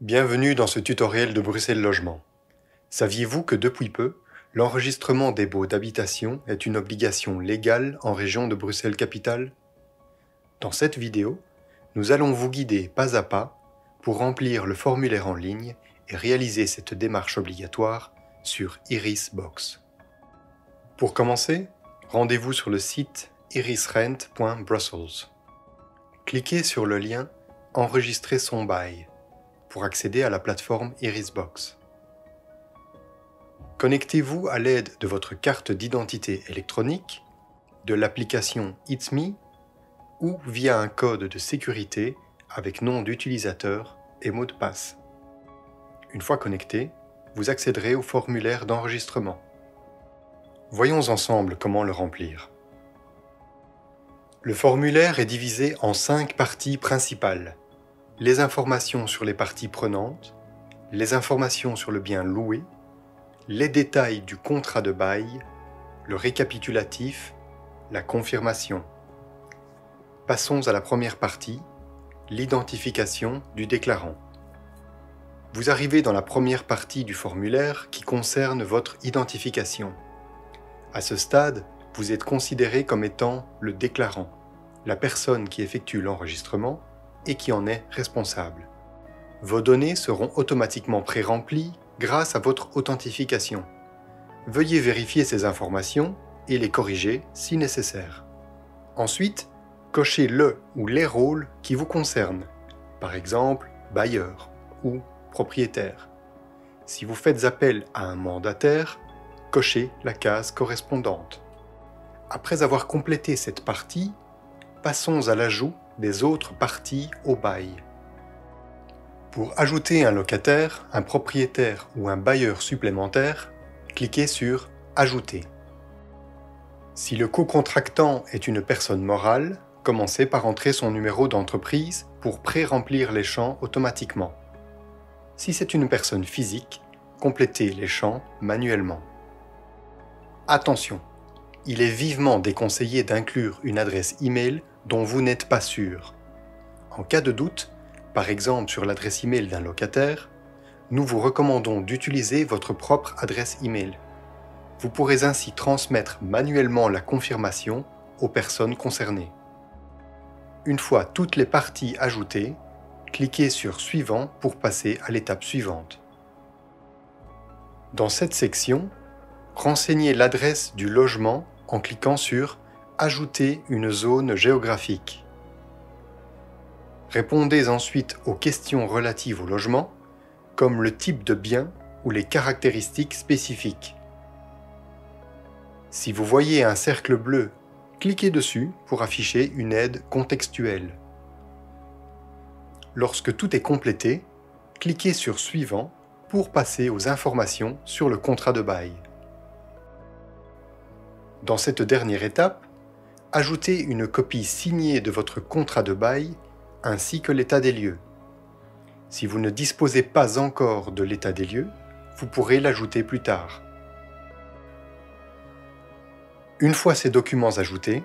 Bienvenue dans ce tutoriel de Bruxelles Logement. Saviez-vous que depuis peu, l'enregistrement des baux d'habitation est une obligation légale en région de Bruxelles-Capitale? Dans cette vidéo, nous allons vous guider pas à pas pour remplir le formulaire en ligne et réaliser cette démarche obligatoire sur Irisbox. Pour commencer, rendez-vous sur le site irisrent.brussels. Cliquez sur le lien « Enregistrer son bail » pour accéder à la plateforme Irisbox. Connectez-vous à l'aide de votre carte d'identité électronique, de l'application It's Me ou via un code de sécurité avec nom d'utilisateur et mot de passe. Une fois connecté, vous accéderez au formulaire d'enregistrement. Voyons ensemble comment le remplir. Le formulaire est divisé en 5 parties principales. Les informations sur les parties prenantes, les informations sur le bien loué, les détails du contrat de bail, le récapitulatif, la confirmation. Passons à la première partie, l'identification du déclarant. Vous arrivez dans la première partie du formulaire qui concerne votre identification. À ce stade, vous êtes considéré comme étant le déclarant, la personne qui effectue l'enregistrement et qui en est responsable. Vos données seront automatiquement pré-remplies grâce à votre authentification. Veuillez vérifier ces informations et les corriger si nécessaire. Ensuite, cochez le ou les rôles qui vous concernent, par exemple bailleur ou propriétaire. Si vous faites appel à un mandataire, cochez la case correspondante. Après avoir complété cette partie, passons à l'ajout des autres parties au bail. Pour ajouter un locataire, un propriétaire ou un bailleur supplémentaire, cliquez sur « Ajouter ». Si le co-contractant est une personne morale, commencez par entrer son numéro d'entreprise pour pré-remplir les champs automatiquement. Si c'est une personne physique, complétez les champs manuellement. Attention! Il est vivement déconseillé d'inclure une adresse e-mail dont vous n'êtes pas sûr. En cas de doute, par exemple sur l'adresse e-mail d'un locataire, nous vous recommandons d'utiliser votre propre adresse e-mail. Vous pourrez ainsi transmettre manuellement la confirmation aux personnes concernées. Une fois toutes les parties ajoutées, cliquez sur « Suivant » pour passer à l'étape suivante. Dans cette section, renseignez l'adresse du logement en cliquant sur « Ajouter une zone géographique ». Répondez ensuite aux questions relatives au logement, comme le type de bien ou les caractéristiques spécifiques. Si vous voyez un cercle bleu, cliquez dessus pour afficher une aide contextuelle. Lorsque tout est complété, cliquez sur « Suivant » pour passer aux informations sur le contrat de bail. Dans cette dernière étape, ajoutez une copie signée de votre contrat de bail ainsi que l'état des lieux. Si vous ne disposez pas encore de l'état des lieux, vous pourrez l'ajouter plus tard. Une fois ces documents ajoutés,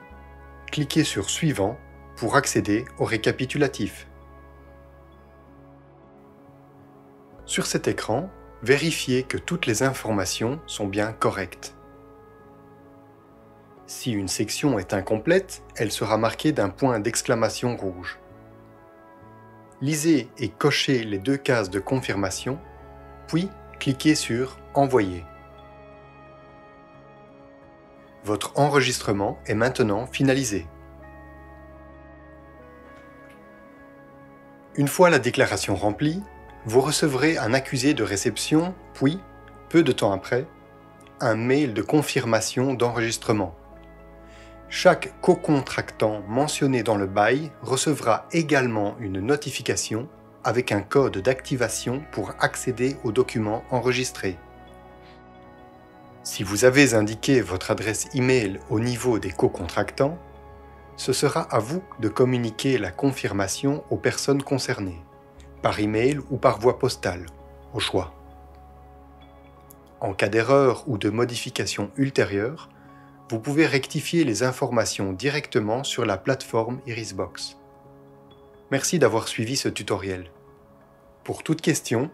cliquez sur « Suivant » pour accéder au récapitulatif. Sur cet écran, vérifiez que toutes les informations sont bien correctes. Si une section est incomplète, elle sera marquée d'un point d'exclamation rouge. Lisez et cochez les 2 cases de confirmation, puis cliquez sur « Envoyer ». Votre enregistrement est maintenant finalisé. Une fois la déclaration remplie, vous recevrez un accusé de réception, puis, peu de temps après, un mail de confirmation d'enregistrement. Chaque co-contractant mentionné dans le bail recevra également une notification avec un code d'activation pour accéder aux documents enregistrés. Si vous avez indiqué votre adresse e-mail au niveau des co-contractants, ce sera à vous de communiquer la confirmation aux personnes concernées, par email ou par voie postale, au choix. En cas d'erreur ou de modification ultérieure, vous pouvez rectifier les informations directement sur la plateforme Irisbox. Merci d'avoir suivi ce tutoriel. Pour toute question,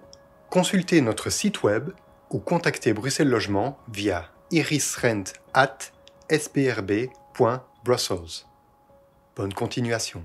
consultez notre site web ou contactez Bruxelles Logement via irisrent@sprb.brussels. Bonne continuation.